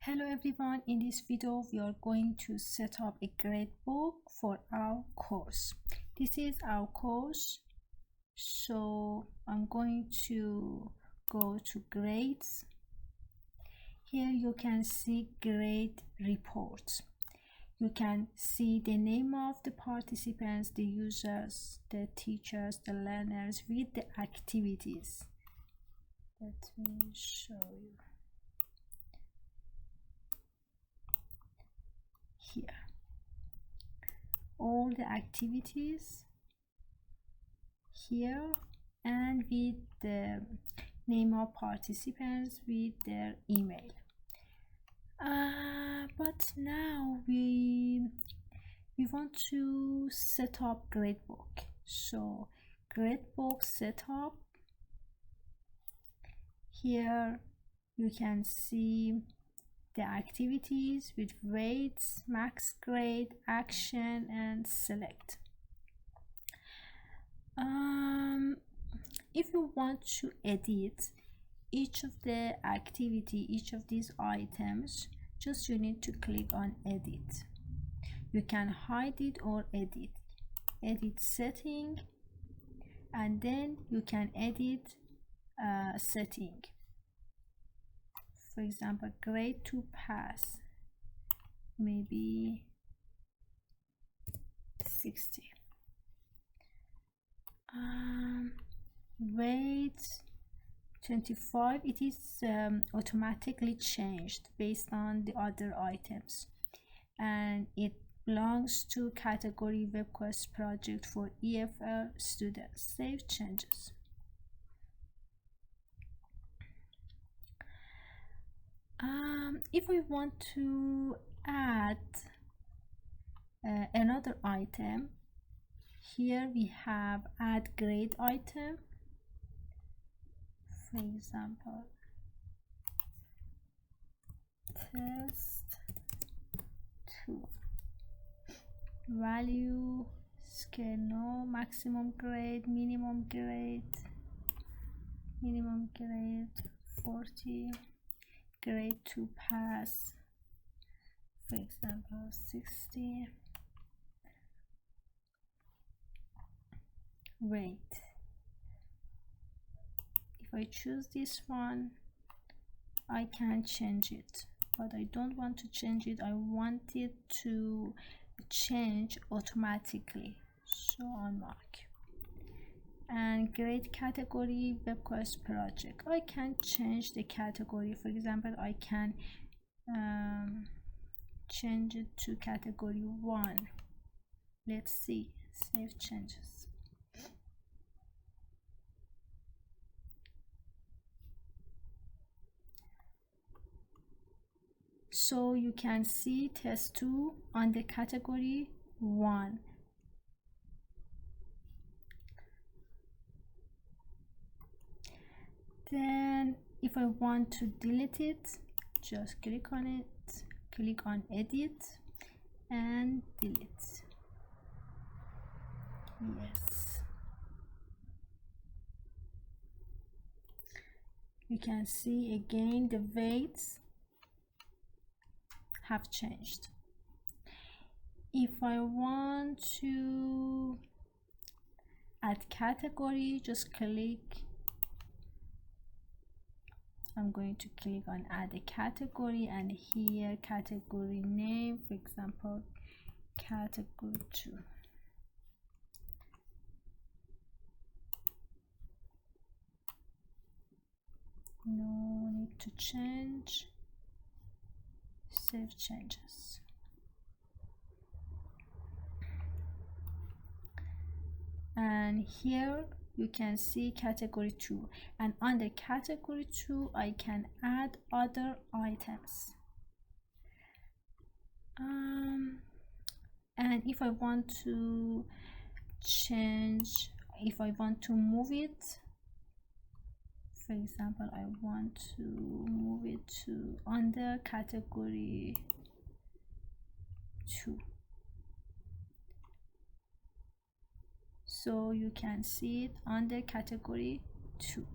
Hello everyone, in this video we are going to set up a gradebook for our course. This is our course, so I'm going to go to grades. Here you can see grade reports. You can see the name of the participants, the users, the teachers, the learners with the activities. Let me show you. Here all the activities here, and with the name of participants with their email. But now we want to set up gradebook. So gradebook setup, here you can see the activities with weights, max grade, action, and select. If you want to edit each of the activity, each of these items, just you need to click on edit. You can hide it or edit setting, and then you can edit setting. For example, grade to pass, maybe 60. Weight 25, it is automatically changed based on the other items, and it belongs to category webquest project for EFL students. Save changes. If we want to add another item, here we have add grade item. For example, test 2, value scale no, maximum grade, minimum grade 40, grade to pass, for example 60. Weight, if I choose this one, I can change it, but I don't want to change it. I want it to change automatically, so unmark. And grade category webquest project, I can change the category. For example, I can change it to category 1. Let's see. Save changes. So you can see test 2 on the category 1. Then if I want to delete it, just click on it, click on edit and delete. Yes, you can see again the weights have changed. If I want to add category, just click, I'm going to click on add a category, and here category name, for example category 2. No need to change. Save changes. And here you can see category 2, and under category 2 I can add other items. And if I want to change, if I want to move it, for example I want to move it to under category 2, so you can see it under category 2.